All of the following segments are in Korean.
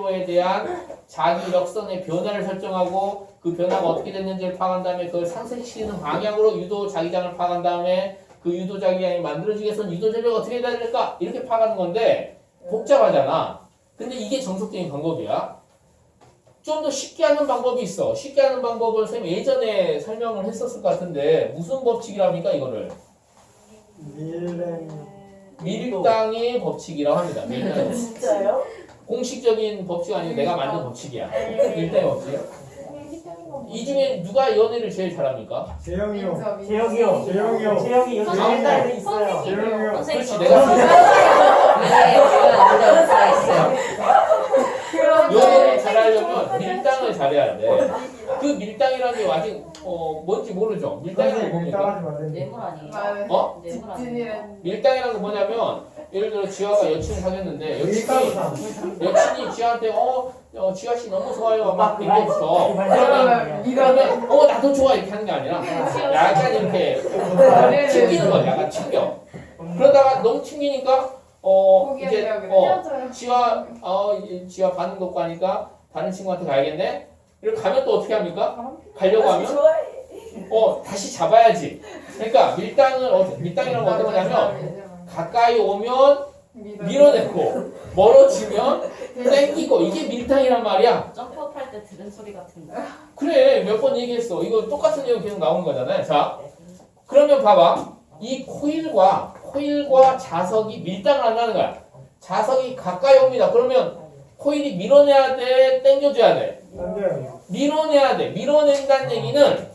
회로에 대한 자기 역선의 변화를 설정하고 그 변화가 어떻게 됐는지를 파악한 다음에 그걸 상쇄시키는 방향으로 유도 자기장을 파악한 다음에 그 유도 자기장이 만들어지기 위해서는 유도 전류가 어떻게 돼야 될까? 이렇게 파악하는 건데 복잡하잖아. 근데 이게 정석적인 방법이야. 좀 더 쉽게 하는 방법이 있어. 쉽게 하는 방법을 선생님 예전에 설명을 했었을 것 같은데 무슨 법칙이랍니까 이거를? 밀당의 법칙이라고 합니다. 밀당의 법칙. 진짜요? 공식적인 법칙 아니고 내가 만든 법칙이야. 밀당의 법칙. 이 중에 누가 연애를 제일 잘합니까? 재영이요. 재혁이요. 재영이요. 재혁이 여기 일단은 있어요. 재영이요. 그렇지 내가 연애를 잘하려면 밀당을 잘해야 돼. 그 밀당이라는 게 아직 뭔지 모르죠. 밀당이라는 게 뭡니까? 밀당하지 말랬는데. 뇌물 아니에요? 어? 뇌물 아니에요? 밀당이라는 건 뭐냐면 예를 들어 지화가 여친을 사귀었는데 밀당이다. 여친이 지화한테 지화 씨 너무 좋아요 막 얘기했어. 그러면 그러면 나도 좋아 이렇게 하는 게 아니라 약간 이렇게 튕기는 거야. 약간 튕겨. 그러다가 너무 튕기니까 이제 지화 반응도 없고 하니까 다른 친구한테 가야겠네. 이렇게 가면 또 어떻게 합니까? 가려고 하면 다시 잡아야지. 그러니까 밀당이라는 건 어떤 거냐면 가까이 오면 밀어내고 멀어지면 땡기고 이게 밀당이란 말이야. 점프업 할 때 들은 소리 같은데. 그래 몇 번 얘기했어. 이거 똑같은 내용 계속 나오는 거잖아요. 자 그러면 봐봐. 이 코일과 자석이 밀당을 한다는 거야. 자석이 가까이 옵니다. 그러면 코일이 밀어내야 돼? 당겨줘야 돼? 안돼요. 밀어내야 돼. 밀어낸다는 얘기는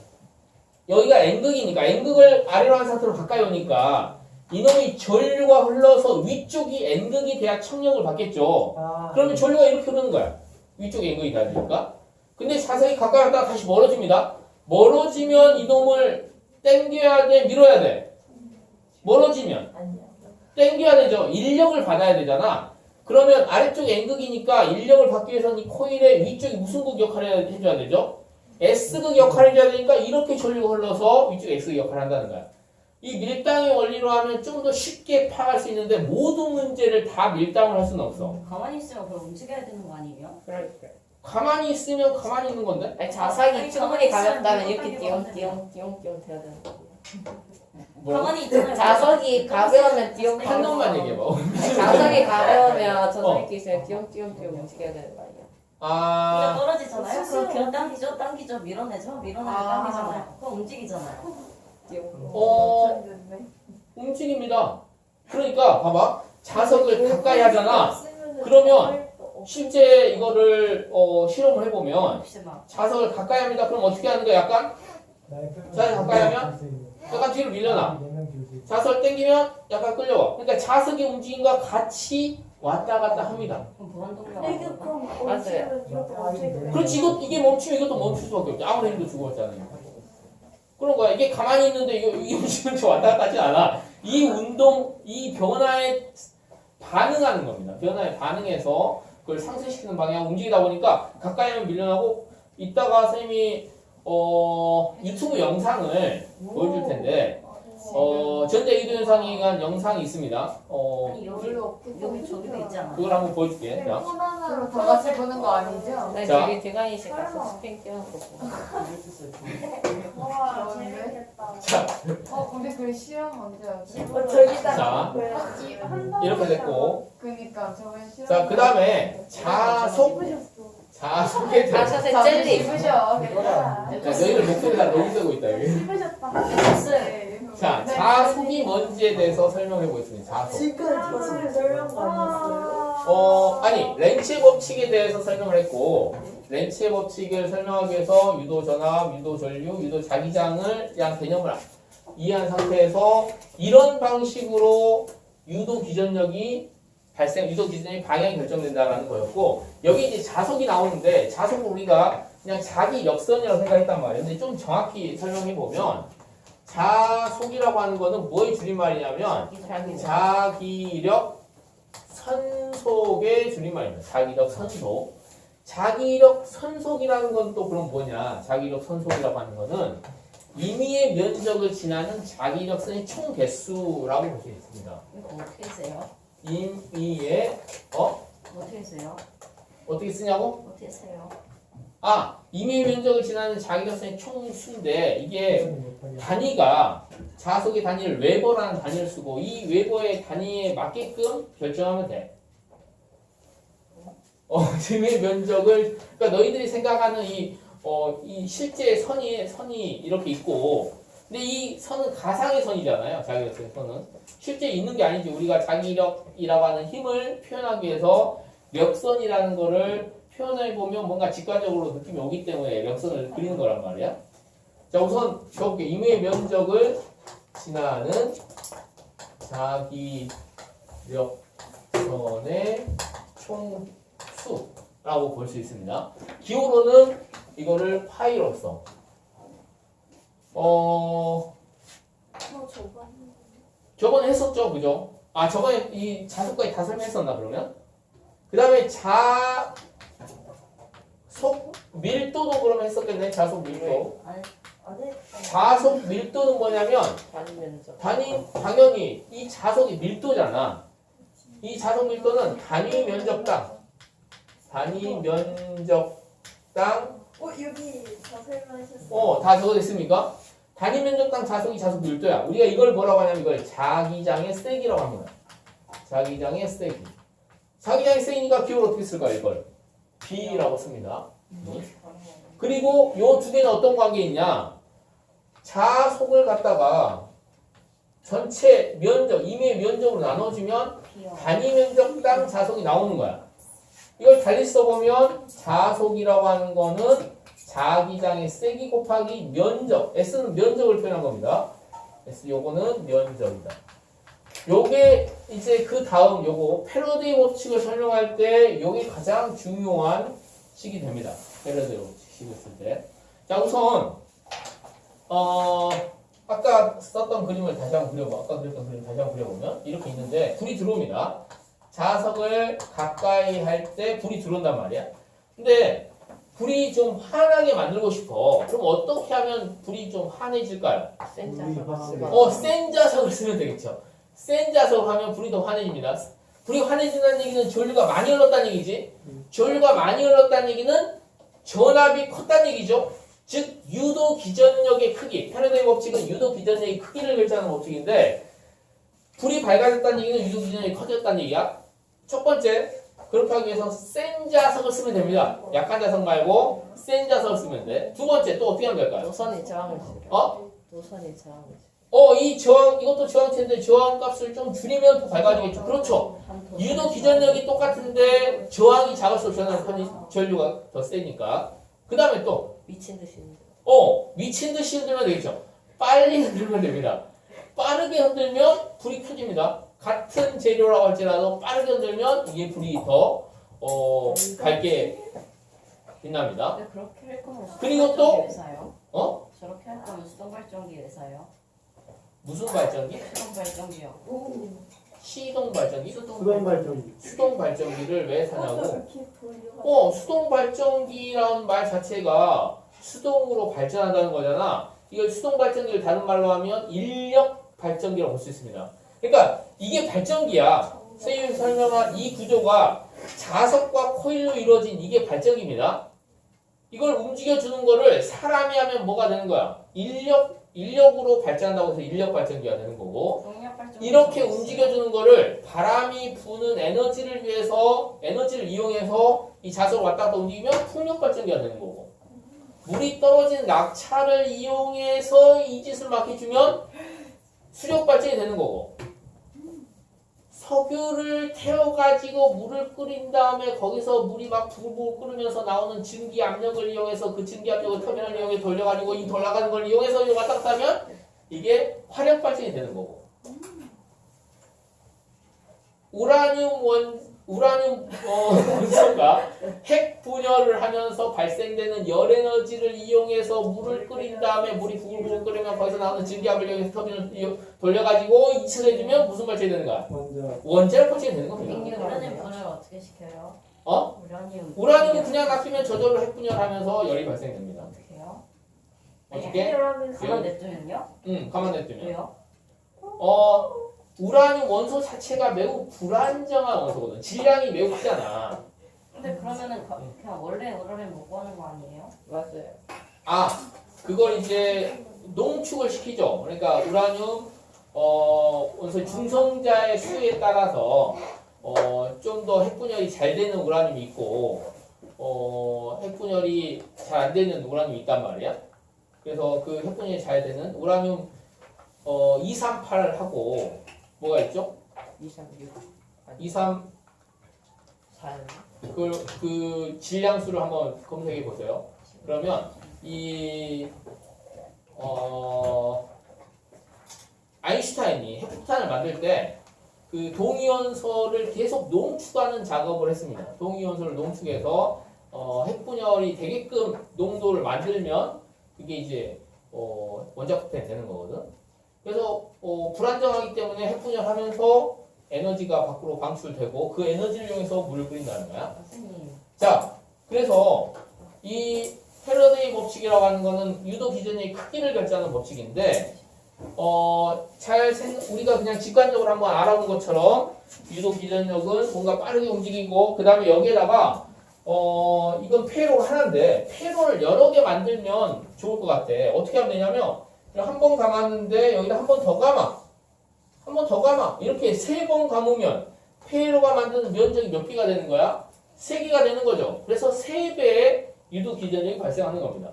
여기가 N극이니까 N극을 아래로 한 상태로 가까이 오니까 이놈이 전류가 흘러서 위쪽이 N극이 돼야 청력을 받겠죠. 그러면 전류가 이렇게 흐르는 거야. 위쪽이 N극이 돼야 되니까. 근데 자석이 가까이 왔다가 다시 멀어집니다. 멀어지면 이놈을 당겨야 돼? 밀어야 돼? 멀어지면 당겨야 되죠. 인력을 받아야 되잖아. 그러면 아래쪽 N극이니까 인력을 받기 위해서는 이 코일의 위쪽이 무슨 극 역할을 해줘야 되죠? S극 역할을 해줘야 되니까 이렇게 전류가 흘러서 위쪽 S극 역할을 한다는 거야. 이 밀당의 원리로 하면 좀 더 쉽게 파악할 수 있는데 모든 문제를 다 밀당을 할 수는 없어. 가만히 있으면 그럼 움직여야 되는 거 아니에요? 가만히 있으면 가만히 있는 건데? 아니, 자석이 충분히 가볍다면 이렇게 띠용띠용 돼야 되는 거고. 뭐? 가만히 있잖아요. 자석이 가벼우면 띠용 한 놈만 얘기해봐. 자석이 가벼우면 저석이 있으면 띠용띠용 움직여야 되는 거 아니야? 그냥 떨어지잖아요. 그럼 그냥 당기죠, 밀어내죠, 당기잖아요. 그럼 움직이잖아요. 움직입니다. 그러니까 봐봐. 자석을 가까이 하잖아. 그러면 실제 이거를 실험을 해보면 혹시 막 자석을 가까이 합니다. 그럼 어떻게 하는 거야? 약간 자석을 가까이 하면 약간 뒤로 밀려나. 자석을 당기면 약간 끌려와. 그러니까 자석의 움직임과 같이 왔다 갔다 합니다. 그럼 무한동력. 맞아요. 그렇지. 이게 멈추면 이것도 멈출 수밖에 없죠. 아무리 힘도 죽었잖아요. 그런 거야. 이게 가만히 있는데 이 움직임이 왔다 갔다 하지 않아. 이 운동, 이 변화에 반응하는 겁니다. 변화에 반응해서 그걸 상쇄시키는 방향 움직이다 보니까 가까이 하면 밀려나고 이따가 선생님이 유튜브 영상을 보여줄 텐데 전자 이도 현상에 관한 영상이 있습니다. 아니 여기 저기도 있지 않아요? 그걸 한번 보여줄게. 자. 다 같이 보는 거 아니죠? 나 자. 저기 대관이식 가서 스팽 띄워놓고 와, 재밌겠다. 자. 근데 그 시험 언제 하지? 자, 이렇게 됐고. 그니까 저번 시험. 자, 그 다음에 자속에 대해. 자석의 젤리 입으셔. 괜찮아. 너희들 목소리가 너무 세고 있다, 여기. 자, 자속이 뭔지에 대해서 설명해 보겠습니다. 자속. 지금 저술 설명 아니었어요? 아니, 렌츠의 법칙에 대해서 설명을 했고, 렌츠의 법칙을 설명하기 위해서 유도 전압, 유도 전류, 유도 자기장을 대한 개념을 이해한 상태에서 이런 방식으로 유도 기전력이 유도 기전력이 방향이 결정된다는 거였고, 여기 이제 자속이 나오는데, 자속을 우리가 그냥 자기 역선이라고 생각했단 말이에요. 근데 좀 정확히 설명해 보면, 자속이라고 하는 거는 뭐의 줄임말이냐면, 자기력 선속의 줄임말입니다. 자기력 선속. 자기력 선속이라는 건 또 그럼 뭐냐? 자기력 선속이라고 하는 거는 임의의 면적을 지나는 자기력선의 총 개수라고 볼 수 있습니다. 이거 어떻게 세요? 임의의 어떻게 세요? 어떻게 쓰냐고? 어떻게 써요? 임의 면적을 지나는 자기력선의 총수인데 이게 단위가 자속의 단위를 웨버라는 단위를 쓰고 이 웨버의 단위에 맞게끔 결정하면 돼. 임의 면적을 그러니까 너희들이 생각하는 이 실제 선이 이렇게 있고 근데 이 선은 가상의 선이잖아요. 자기력선의 선은 실제 있는 게 아니지. 우리가 자기력이라고 하는 힘을 표현하기 위해서 력선이라는 거를 표현해보면 뭔가 직관적으로 느낌이 오기 때문에 력선을 그리는 거란 말이야. 자, 우선 적게 임의 면적을 지나는 자기력선의 총수라고 볼 수 있습니다. 기호로는 이거를 파이로 써. 저번에 했었죠, 그죠? 저번에 이 자속까지 다 설명했었나 그러면? 그 다음에 자속 밀도도 그러면 했었겠네. 자속 밀도. 자속 밀도는 뭐냐면 단위 면적. 당연히 이 자속이 밀도잖아. 이 자속 밀도는 단위 면적당 여기 다 설명하셨어요. 다 적어졌습니까? 단위 면적당 자속이 자속 밀도야. 우리가 이걸 뭐라고 하냐면 이걸 자기장의 세기라고 합니다. 자기장의 세기. 자기장의 세기니까 기호를 어떻게 쓸까요? 이걸 B라고 씁니다. 그리고 요 두 개는 어떤 관계에 있냐? 자속을 갖다가 전체 면적, 임의 면적으로 나눠주면 단위 면적당 자속이 나오는 거야. 이걸 달리 써보면 자속이라고 하는 거는 자기장의 세기 곱하기 면적, S는 면적을 표현한 겁니다. S 요거는 면적이다. 요게 이제 그 다음 요거 패러데이 법칙을 설명할 때 요게 가장 중요한 식이 됩니다. 패러데이 법칙을 쓸 때. 자, 우선 아까 썼던 그림을 다시 한번 그려봐. 아까 그렸던 그림 다시 한번 그려보면 이렇게 있는데 불이 들어옵니다. 자석을 가까이 할 때 불이 들어온단 말이야. 근데 불이 좀 환하게 만들고 싶어. 그럼 어떻게 하면 불이 좀 환해질까요? 센 자석을 쓰면. 센 자석을 쓰면 되겠죠. 센 자석을 하면 불이 더 환해집니다. 불이 환해진다는 얘기는 전류가 많이 흘렀다는 얘기지. 전류가 많이 흘렀다는 얘기는 전압이 컸다는 얘기죠. 즉 유도 기전력의 크기, 패러데이 법칙은 유도 기전력의 크기를 결정하는 법칙인데 불이 밝아졌다는 얘기는 유도 기전력이 커졌다는 얘기야. 첫 번째, 그렇게 하기 위해서 센 자석을 쓰면 됩니다. 약한 자석 말고 센 자석을 쓰면 돼. 두 번째, 또 어떻게 하면 될까요? 노선이 저항을 줄여. 노선이 저항을 줄여. 이 저항, 이것도 저항체인데 저항 값을 좀 줄이면 더 밝아지겠죠. 그렇죠. 유도 기전력이 똑같은데 저항이 작을수록 전류가 더 세니까. 그 다음에 또 미친 듯이 흔들어. 미친 듯이 흔들면 되겠죠. 빨리 흔들면 됩니다. 빠르게 흔들면 불이 켜집니다. 같은 재료라고 할지라도 빠르게 흔들면 이게 불이 더 밝게 빛납니다. 근데 그렇게 할 거면 그리고 또- 수동 발전기 왜 사요? 어? 저렇게 할 거면 수동 발전기 왜 사요? 무슨 발전기? 수동 발전기요. 시동 발전기? 수동 발전기. 수동 발전기를 왜 사냐고? 이렇게 돌려. 수동 발전기라는 말 자체가 수동으로 발전한다는 거잖아. 이걸 수동 발전기를 다른 말로 하면 인력 발전기라고 볼 수 있습니다. 그러니까 이게 발전기야. 선생님이 설명한 이 구조가 자석과 코일로 이루어진 이게 발전기입니다. 이걸 움직여주는 거를 사람이 하면 뭐가 되는 거야? 인력으로 발전한다고 해서 인력 발전기가 되는 거고 동력 발전기 이렇게 움직여주는 거를 바람이 부는 에너지를 이용해서 이 자석을 왔다 갔다 움직이면 풍력 발전기가 되는 거고 물이 떨어진 낙차를 이용해서 이 짓을 막 해주면 수력 발전이 되는 거고 석유를 태워가지고 물을 끓인 다음에 거기서 물이 막 부글부글 끓으면서 나오는 증기 압력을 이용해서 그 증기 압력을 터미널을 이용해 돌려가지고 이 돌아가는 걸 이용해서 왔다 갔다 하면 이게 화력 발전이 되는 거고 우라늄 원소가 핵 분열을 하면서 발생되는 열 에너지를 이용해서 물을 끓인 다음에 물이 부글부글 끓으면 거기서 나오는 증기압을 이용해서 터미널을 돌려가지고 이식을 해주면 무슨 발전이 되는 거야? 먼저 원자력 발전이 되는 겁니다. 우라늄 분해를 어떻게 시켜요? 우라늄은 그냥 놔두면 저절로 핵 분열하면서 열이 발생됩니다. 어떻게 해요? 어떻게? 가만 냅두면요? 가만 냅두면. 왜요? 우라늄 원소 자체가 매우 불안정한 원소거든. 질량이 매우 크잖아. 근데 그러면은 그냥 원래 우라늄 못 구하는 거 아니에요? 맞아요. 아, 그걸 이제 농축을 시키죠. 그러니까 우라늄 원소 중성자의 수에 따라서 좀 더 핵분열이 잘 되는 우라늄이 있고 핵분열이 잘 안 되는 우라늄이 있단 말이야. 그래서 그 핵분열이 잘 되는 우라늄 238하고 뭐가 있죠? 236. 23 4. 그 질량수를 한번 검색해 보세요. 그러면 이 아인슈타인이 핵폭탄을 만들 때 그 동위원소를 계속 농축하는 작업을 했습니다. 동위원소를 농축해서 핵분열이 되게끔 농도를 만들면 그게 이제 원자력 폭탄이 되는 거거든. 그래서 불안정하기 때문에 핵분열하면서 에너지가 밖으로 방출되고 그 에너지를 이용해서 물을 끓인다는 거야. 선생님. 자, 그래서 이 패러데이 법칙이라고 하는 거는 유도 기전의 크기를 결정하는 법칙인데 우리가 그냥 직관적으로 한번 알아본 것처럼 유도 기전력은 뭔가 빠르게 움직이고 그 다음에 여기에다가 이건 폐로가 하나인데 폐로를 여러 개 만들면 좋을 것 같아. 어떻게 하면 되냐면 한 번 감았는데 여기다 한 번 더 감아. 한 번 더 감아. 이렇게 3번 감으면 폐로가 만드는 면적이 몇 개가 되는 거야? 3개가 되는 거죠. 그래서 3배의 유도 기전력이 발생하는 겁니다.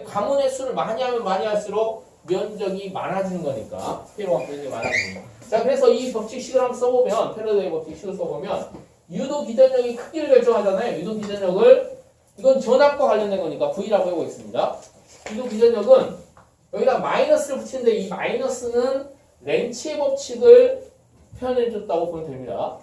가문의 수를 많이 하면 많이 할수록 면적이 많아지는 거니까 폐로가 면적이 많아지는 거니까. 자, 그래서 이 법칙식을 한번 써보면 패러데이 법칙식을 써보면 유도 기전력이 크기를 결정하잖아요. 유도 기전력을 이건 전압과 관련된 거니까 V라고 하고 있습니다. 유도 기전력은 여기다 마이너스를 붙이는데 이 마이너스는 렌치의 법칙을 표현해줬다고 보면 됩니다.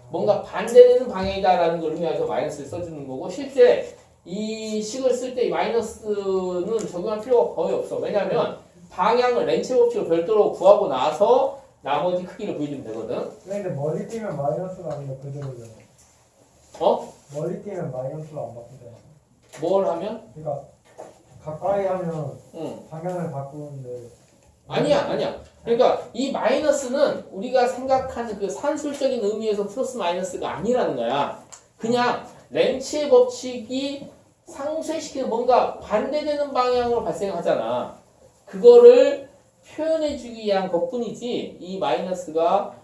뭔가 반대되는 방향이다라는 걸 의미해서 마이너스를 써주는 거고 실제 이 식을 쓸 때 이 마이너스는 적용할 필요가 거의 없어. 왜냐하면 방향을 렌치의 법칙을 별도로 구하고 나서 나머지 크기를 보여주면 되거든. 근데 멀리 뛰면 마이너스가 아니라 그대로잖아. 멀리 뛰면 마이너스가 안 바뀌잖아. 뭘 하면? 그러니까 가까이 하면 응. 방향을 바꾸는데. 아니야. 그러니까 이 마이너스는 우리가 생각하는 그 산술적인 의미에서 플러스 마이너스가 아니라는 거야. 그냥 렌치의 법칙이 상쇄시키는 뭔가 반대되는 방향으로 발생하잖아. 그거를 표현해주기 위한 것뿐이지 이 마이너스가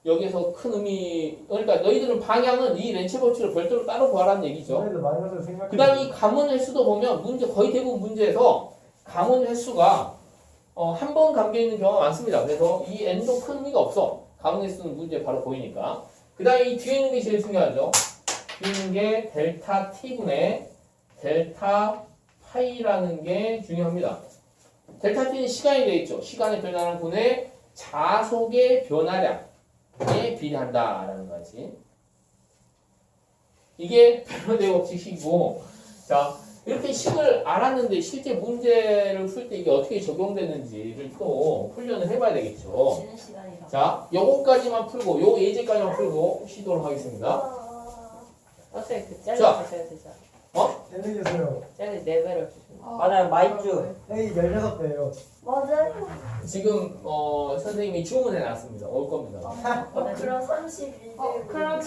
여기서 큰 의미 그러니까 너희들은 방향은 이 렌치 법칙을 별도로 따로 구하라는 얘기죠. 그래도 마이너스를 생각해. 그 다음에 이 가문 횟수도 보면 거의 대부분 문제에서 가문 횟수가 한 번 감겨있는 경우가 많습니다. 그래서 이 n도 큰 의미가 없어. 가문 횟수는 문제에 바로 보이니까. 그 다음에 이 뒤에 있는 게 제일 중요하죠. 뒤에 있는 게 델타 t분의 델타 파이라는 게 중요합니다. 델타 t는 시간이 되어 있죠. 시간의 변화량 분의 자속의 변화량에 비례한다라는 거지. 이게 패러데이 법칙이고, 자 이렇게 식을 알았는데 실제 문제를 풀 때 이게 어떻게 적용되는지를 또 훈련을 해봐야 되겠죠. 쉬는 시간이라. 자, 요거까지만 풀고, 요 예제까지만 풀고 쉬도록 하겠습니다. 선생님 그 자. 짤을 주셔야 되잖아. 텔레주세요. 짤을 4배로 주시면. 맞아요, 마이쮸. A 16배예요. 맞아요. 지금 선생님이 주문해 놨습니다. 올 겁니다. 그럼 32대. 그러면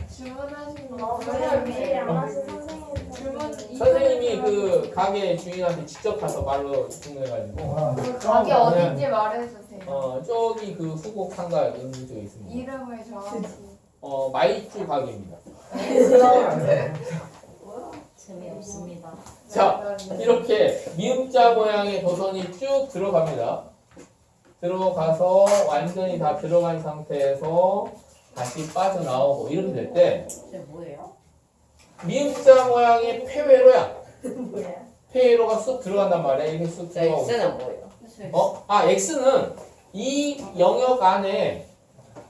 주문하신 거 그냥 미리 안 하신 선생님. 주문 선생님이 그 가게 주인한테 직접 가서 말로 주문해가지고 가게 어딘지 말해주세요. 저기 그 후곡 상가 있는 쪽에 있습니다. 이름을 정하시. 마이쮸 가게입니다. 재미없습니다. 자, 이렇게 미음자 모양의 도선이 쭉 들어갑니다. 들어가서 완전히 다 들어간 상태에서 다시 빠져나오고 이렇게 될 때 이게 뭐예요? 미음자 모양의 폐회로야. 뭐예요? 폐회로가 쑥 들어간단 말이야. 이렇게 쑥 자, 들어가고. X는 뭐예요? X는 이 영역 안에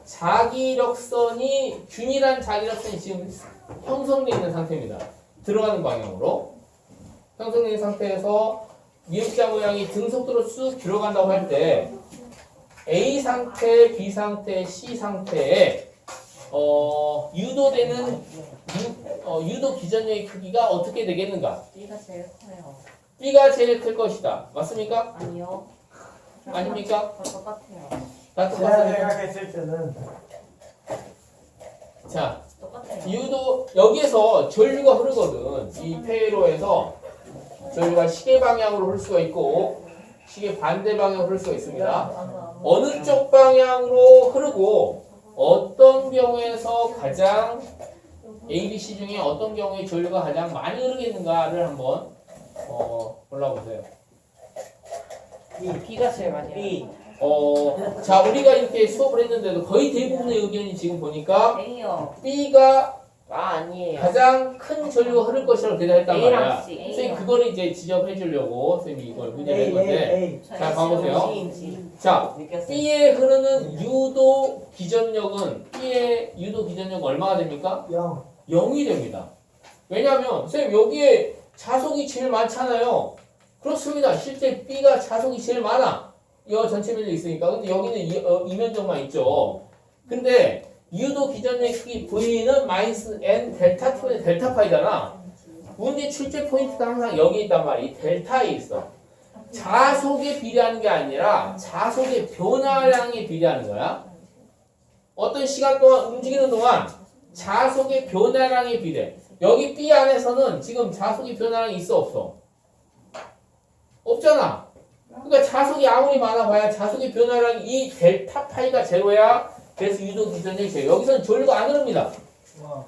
자기력선이 균일한 자기력선이 지금 형성되어 있는 상태입니다. 들어가는 방향으로 형성된 상태에서 미음자 모양이 등속도로 쑥 들어간다고 할 때 A 상태, B 상태, C 상태에 유도되는 유도 기전력의 크기가 어떻게 되겠는가? B가 제일 커요. B가 제일 클 것이다. 맞습니까? 아니요. 아닙니까? 다 똑같아요. 다 제가 똑같습니까? 생각했을 때는 자, 똑같아요. 유도 여기에서 전류가 흐르거든. 이 회로에서 전류가 시계 방향으로 흐를 수가 있고 시계 반대 방향으로 흐를 수가 있습니다. 어느 쪽 방향으로 흐르고 어떤 경우에서 가장 A, B, C 중에 어떤 경우에 전류가 가장 많이 흐르겠는가를 한번 골라보세요. B가 제일 많이 B. 자, 우리가 이렇게 수업을 했는데도 거의 대부분의 의견이 지금 보니까 A요. B가 아니에요. 가장 큰 전류가 흐를 것이라고 대답했단 말이야. A랑 C. 선생님 그거를 이제 지적해 주려고 선생님이 이걸 문제를 낸 건데. 자, 봐보세요. 자, 느꼈어요. B에 흐르는 유도 기전력은 B의 유도 기전력 얼마가 됩니까? 0. 0이 됩니다. 왜냐하면 선생님 여기에 자속이 제일 많잖아요. 그렇습니다. 실제 B가 자속이 제일 많아. 이 전체 면적이 있으니까. 근데 여기는 이 면적만 있죠. 근데 유도 기전력 크기 V는 마이너스 N 델타 T분의 델타 파이잖아. 문제 출제 포인트가 항상 여기 있단 말이야. 이 델타에 있어. 자속에 비례하는 게 아니라 자속의 변화량에 비례하는 거야. 어떤 시간 동안 움직이는 동안 자속의 변화량에 비례. 여기 B 안에서는 지금 자속의 변화량이 있어 없어? 없잖아. 그러니까 자속이 아무리 많아봐야 자속의 변화량이 이 델타 파이가 제로야. 그래서 유도 기전력이 제로. 여기서는 전류가 안 흐릅니다. 와.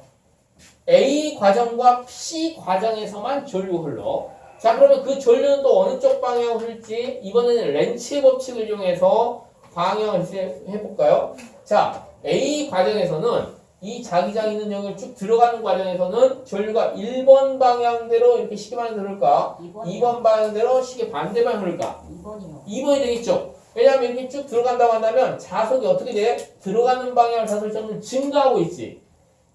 A 과정과 C 과정에서만 전류가 흘러. 자, 그러면 그 전류는 또 어느 쪽 방향으로 흐를지 이번에는 렌치의 법칙을 이용해서 방향을 해볼까요? 자, A 과정에서는 이 자기장 있는 영역을 쭉 들어가는 과정에서는 전류가 1번 방향대로 이렇게 시계 방향대로 흐를까? 2번 방향대로 시계 반대 방향으로 흐를까? 2번이요. 2번이 되겠죠. 왜냐하면 이렇게 쭉 들어간다고 한다면 자속이 어떻게 돼? 들어가는 방향을 자속이 점점 증가하고 있지.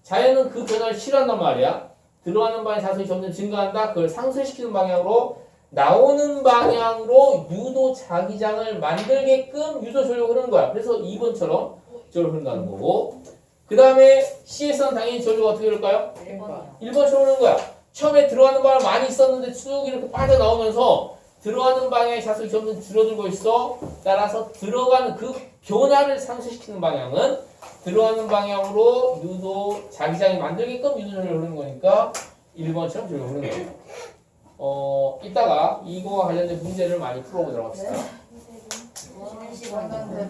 자연은 그 변화를 싫어한단 말이야. 들어가는 방향 자속이 점점 증가한다. 그걸 상쇄시키는 방향으로 나오는 방향으로 유도 자기장을 만들게끔 유도 전류가 흐르는 거야. 그래서 2번처럼 전류가 흐른다는 거고. 그 다음에 C에서는 당연히 전류가 어떻게 흐를까요? 1번이요. 1번처럼 흐르는 거야. 처음에 들어가는 방향 많이 있었는데 쭉 이렇게 빠져나오면서 들어가는 방향의 자속이 점점 줄어들고 있어. 따라서 들어가는 그 변화를 상쇄시키는 방향은 들어가는 방향으로 유도 자기장이 만들게끔 유도 전류가 흐르는 거니까 1번처럼 전류가 흐르는 거예요. 이따가 이거와 관련된 문제를 많이 풀어보도록 합시다. 쉬는 시간이요.